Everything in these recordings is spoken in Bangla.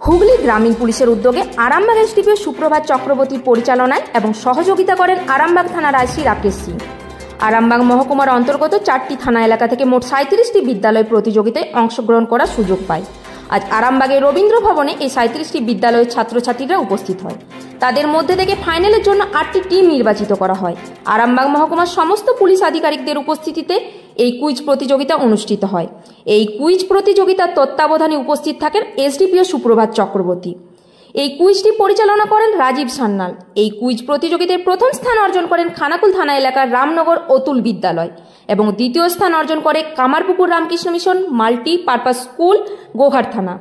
হুগলি গ্রামীণ পুলিশের উদ্যোগে আরামবাগ এসডিপিও সুপ্রভাত চক্রবর্তীর পরিচালনায় এবং সহযোগিতা করেন আরামবাগ থানার আইসি রাকেশ সিং। আরামবাগ মহকুমার অন্তর্গত 4টি থানা এলাকা থেকে মোট 37টি বিদ্যালয় প্রতিযোগিতায় অংশগ্রহণ করার সুযোগ পায়। আজ আরামবাগের রবীন্দ্র ভবনে এই 37টি বিদ্যালয়ের ছাত্রছাত্রীরা উপস্থিত হয়। তাদের মধ্যে থেকে ফাইনালের জন্য 8টি টিম নির্বাচিত করা হয়। আরামবাগ মহকুমার সমস্ত পুলিশ আধিকারিকদের উপস্থিতিতে এই কুইজ প্রতিযোগিতা অনুষ্ঠিত হয়। এই কুইজ প্রতিযোগিতার তত্ত্বাবধানে উপস্থিত থাকেন এসডিপিও সুপ্রভাত চক্রবর্তী। এই কুইজটি পরিচালনা করেন রাজীব সান্যাল। এই কুইজ প্রতিযোগিতায় প্রথম স্থান অর্জন করেন খানাকুল থানা এলাকার রামনগর অতুল বিদ্যালয় এবং দ্বিতীয় স্থান অর্জন করে Kamarpukur Ramakrishna mission multi purpose school Goghat থানা।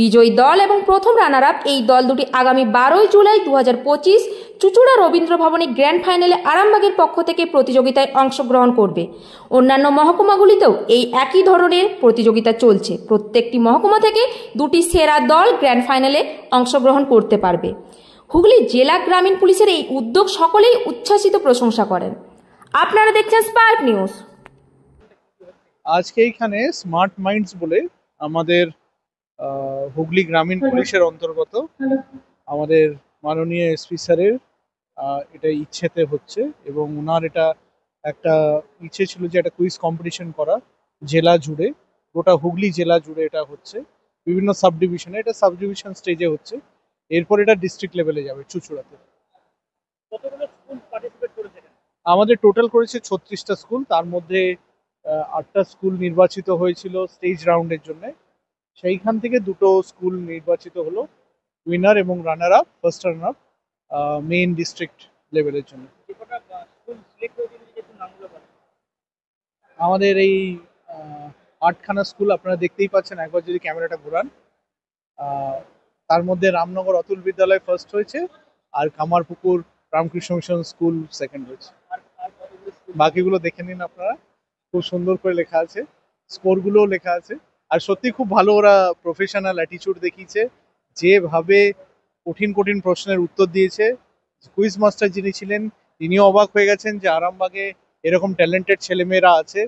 বিজয়ী দল এবং প্রথম রানার আপ এই দল দুটি আগামী 12 জুলাই 2025 চুচুড়া রবীন্দ্র ভবনে গ্র্যান্ড ফাইনালে আরামবাগের পক্ষ থেকে প্রতিযোগিতায় অংশগ্রহণ করবে। অন্যান্য মহকুমাগুলিতেও এই একই ধরনের প্রতিযোগিতা চলছে। প্রত্যেকটি মহকুমা থেকে 2টি সেরা দল গ্র্যান্ড ফাইনালে অংশগ্রহণ করতে পারবে। হুগলি জেলা গ্রামীণ পুলিশের এই উদ্যোগ সকলেই উচ্ছ্বাসিত প্রশংসা করেন। আপনারা দেখছেন স্পার্ক নিউজ। আজকে এখানে স্মার্ট মাইন্ডস বলে আমাদের হুগলি গ্রামীণ পুলিশের অন্তর্গত আমাদের মাননীয় এসপি স্যারের এটা ইচ্ছেতে হচ্ছে এবং ওনার এটা একটা ইচ্ছে ছিল যে একটা কুইজ কম্পিটিশন করা জেলা জুড়ে, গোটা হুগলি জেলা জুড়ে এটা হচ্ছে, বিভিন্ন সাব ডিভিশনে, এটা সাব ডিভিশন স্টেজে হচ্ছে, এরপর এটা ডিস্ট্রিক্ট লেভেলে যাবে চুচুড়াতে। আমাদের টোটাল করেছে 36টা স্কুল, তার মধ্যে 8টা স্কুল নির্বাচিত হয়েছিল স্টেজ রাউন্ডের জন্য। সেইখান থেকে 2টো স্কুল নির্বাচিত হলো উইনার এবং runner up, first runner up main district লেভেলের জন্য। আমাদের এই 8খানা স্কুল আপনারা দেখতেই পাচ্ছেন, একবার যদি ক্যামেরাটা ঘোরান। তার মধ্যে রামনগর অতুল বিদ্যালয় ফার্স্ট হয়েছে আর Kamarpukur Ramakrishna Mission school second হয়েছে। বাকিগুলো দেখে নিন আপনারা, খুব সুন্দর করে লেখা আছে, স্কোরগুলোও লেখা আছে। আর সত্যি খুব ভালো ওরা প্রফেশনাল অ্যাটিটিউড দেখিয়েছে, যেভাবে কঠিন কঠিন প্রশ্নের উত্তর দিয়েছে। কুইজ মাস্টার যিনি ছিলেন তিনিও অবাক হয়ে গেছেন যে আরামবাগে এরকম ট্যালেন্টেড ছেলেমেয়েরা আছে।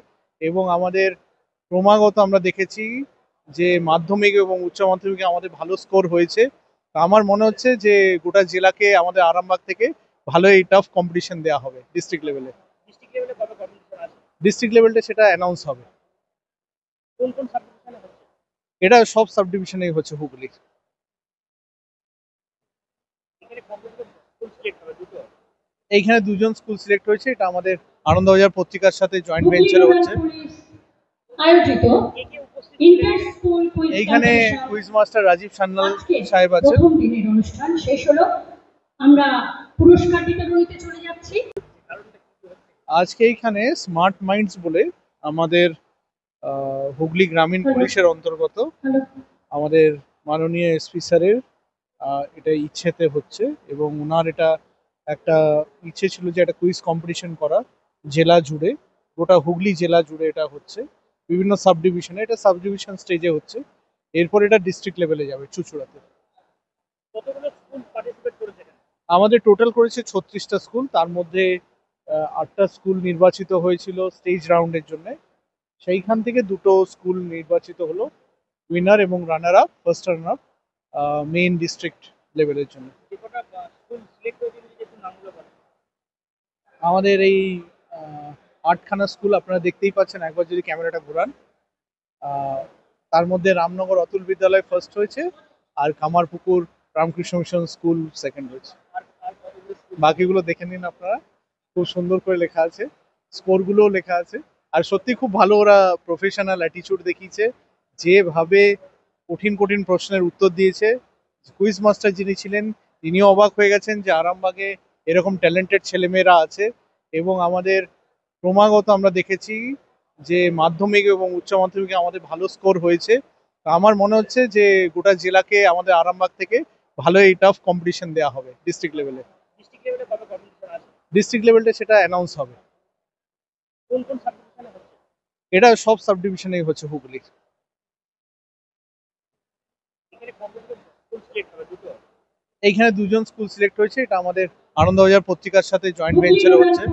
এবং আমাদের ক্রমাগত আমরা দেখেছি যে মাধ্যমিক এবং উচ্চ মাধ্যমিকে আমাদের ভালো স্কোর হয়েছে। আমার মনে হচ্ছে যে গোটা জেলাকে আমাদের আরামবাগ থেকে ভালো এই টাফ কম্পিটিশন দেওয়া হবে ডিস্ট্রিক্ট লেভেলে। ডিস্ট্রিক্ট লেভেলটা সেটা অ্যানাউন্স হবে। এটা সব সাব ডিভিশনেই হচ্ছে হুগলির। এইখানে 2জন স্কুল সিলেক্ট হয়েছে, এটা আমাদের আনন্দবাজার পত্রিকার সাথে জয়েন্ট ভেঞ্চারে হচ্ছে। এইখানে কুইজ মাস্টার রাজীব সান্যাল সাহেব আছেন। অনুষ্ঠান শেষ হলো, আমরা পুরস্কার বিতরণীতে চলে যাচ্ছি। আজকে এইখানে স্মার্ট মাইন্ডস বলে আমাদের হুগলি গ্রামীণ পুলিশের অন্তর্গত আমাদের মাননীয় এসপি স্যারের এটা ইচ্ছেতে হচ্ছে এবং ওনার এটা একটা ইচ্ছে ছিল যে একটা কুইজ কম্পিটিশন করা জেলা জুড়ে, গোটা হুগলি জেলা জুড়ে এটা হচ্ছে, বিভিন্ন সাব ডিভিশনে, এটা সাব ডিভিশন স্টেজে হচ্ছে, এরপর এটা ডিস্ট্রিক্ট লেভেলে যাবে চুচুড়াতে। আমাদের টোটাল করেছে 36টা স্কুল, তার মধ্যে 8টা স্কুল নির্বাচিত হয়েছিল স্টেজ রাউন্ডের জন্য। সেইখান থেকে 2টো স্কুল নির্বাচিত হলো উইনার এবং runner up, first runner up main district লেভেলের জন্য। আমাদের এই 8খানা স্কুল আপনারা দেখতেই পাচ্ছেন, একবার যদি ক্যামেরাটা ঘোরান। তার মধ্যে রামনগর অতুল বিদ্যালয় ফার্স্ট হয়েছে আর Kamarpukur Ramakrishna Mission school second হয়েছে। বাকিগুলো দেখে নিন আপনারা, খুব সুন্দর করে লেখা আছে, স্কোরগুলোও লেখা আছে। আর সত্যি খুব ভালো ওরা প্রফেশনাল অ্যাটিটিউড দেখিয়েছে, যেভাবে কঠিন কঠিন প্রশ্নের উত্তর দিয়েছে। কুইজ মাস্টার যিনি ছিলেন তিনিও অবাক হয়ে গেছেন যে আরামবাগে এরকম ট্যালেন্টেড ছেলেমেয়েরা আছে। এবং আমাদের ক্রমাগত আমরা দেখেছি যে মাধ্যমিক এবং উচ্চ মাধ্যমিকে আমাদের ভালো স্কোর হয়েছে। আমার মনে হচ্ছে যে গোটা জেলাকে আমাদের আরামবাগ থেকে ভালো এই টাফ কম্পিটিশন দেওয়া হবে ডিস্ট্রিক্ট লেভেলে। ডিস্ট্রিক্ট লেভেলটা সেটা অ্যানাউন্স হবে। এটা সব সাব ডিভিশনেই হচ্ছে হুগলির। এইখানে 2জন স্কুল সিলেক্ট হয়েছে, এটা আমাদের আনন্দবাজার পত্রিকার সাথে জয়েন্ট ভেঞ্চারে হচ্ছে।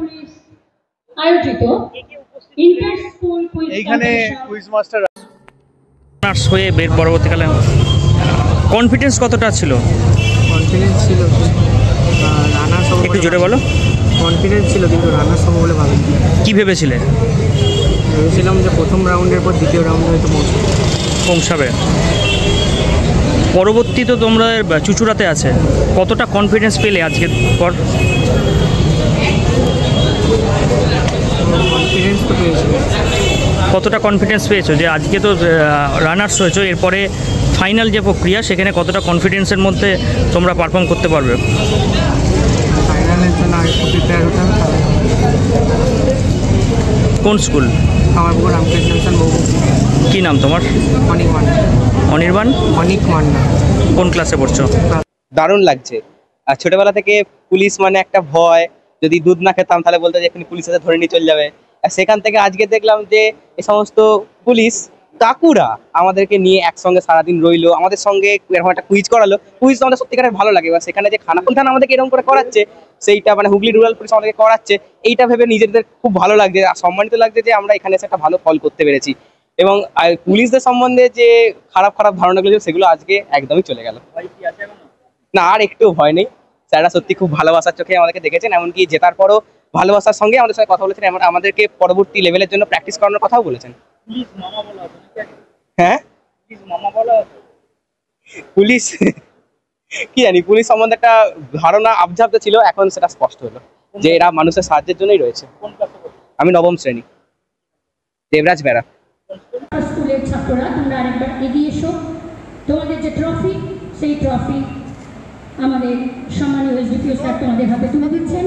এইখানে কুইজ মাস্টার হয়ে বের পরবর্তীকালে কনফিডেন্স কতটা ছিল? কনফিডেন্স ছিল, রানার সব একটু জোরে বলো। কনফিডেন্স ছিল কিন্তু রানার সব বলে ভাবিনি। কি ভেবেছিলে? ভেবেছিলাম যে প্রথম রাউন্ডের পর দ্বিতীয় রাউন্ডে হয়তো পৌঁছাবে। পরবর্তী তো তোমরা চুচুড়াতে আছে, কতটা কনফিডেন্স পেলে আজকের পর? কনফিডেন্স তো পেয়েছিল। কতটা কনফিডেন্স পেয়েছো যে আজকে তো রানার্স হয়েছো, এরপরে ফাইনাল যে প্রক্রিয়া সেখানে কতটা কনফিডেন্সের মধ্যে তোমরা পারফর্ম করতে পারবে? ফাইনালের জন্য আরেকটু প্রিপেয়ার হতে হবে। কোন স্কুল? কামারপুকুর রামকৃষ্ণ মিশন বহু। কী নাম তোমার? অনিক মান্না। অনির্বাণ? অনিক মান্না। কোন ক্লাসে পড়ছো? দারুণ লাগছে। আর ছোটবেলা থেকে পুলিশ মানে একটা ভয়, যদি দুধ না খেতাম তাহলে বলতো যে এখানে পুলিশ এসে ধরে নিয়ে চলে যাবে। আর সেখান থেকে আজকে দেখলাম যে এই সমস্ত পুলিশ কাকুরা আমাদেরকে নিয়ে একসঙ্গে সারাদিন রইলো, আমাদের সঙ্গে এরকম একটা কুইজ করালো। কুইজ তো আমাদের সত্যিকারের ভালো লাগে। এবার সেখানে যে খানাকুল থানা আমাদেরকে এরকম করে করাচ্ছে, সেইটা মানে হুগলি রুরাল পুলিশ আমাদেরকে করাচ্ছে, এইটা ভেবে নিজেদের খুব ভালো লাগছে আর সম্মানিত লাগছে যে আমরা এখানে এসে একটা ভালো ফল করতে পেরেছি। এবং পুলিশদের সম্বন্ধে যে খারাপ খারাপ ধারণাগুলো ছিল সেগুলো আজকে একদমই চলে গেল। না, আর একটু ভয় নেই। স্যাররা সত্যি খুব ভালোবাসার চোখে আমাদেরকে দেখেছেন, এমনকি জেতার পরও ভালোবাসার সঙ্গে আমাদের সঙ্গে কথা বলেছেন, আমাদেরকে পরবর্তী লেভেলের জন্য প্র্যাকটিস করানোর কথাও বলেছেন। হ্যাঁ, পুলিশ কি জানি, পুলিশ সম্বন্ধে একটা ধারণা আবঝাপ্ত ছিল, এখন সেটা স্পষ্ট হলো যে এরা মানুষের সাহায্যের জন্যই রয়েছে। আমি নবম শ্রেণী, দেবরাজ বেড়া। স্কুলের ছাত্ররা তোমরা আরেকবার এগিয়ে এসো। তোমাদের যে ট্রফি, সেই ট্রফি আমাদের সম্মানীয় এসডিপিও স্যার তোমাদের হাতে তুলে দিচ্ছেন।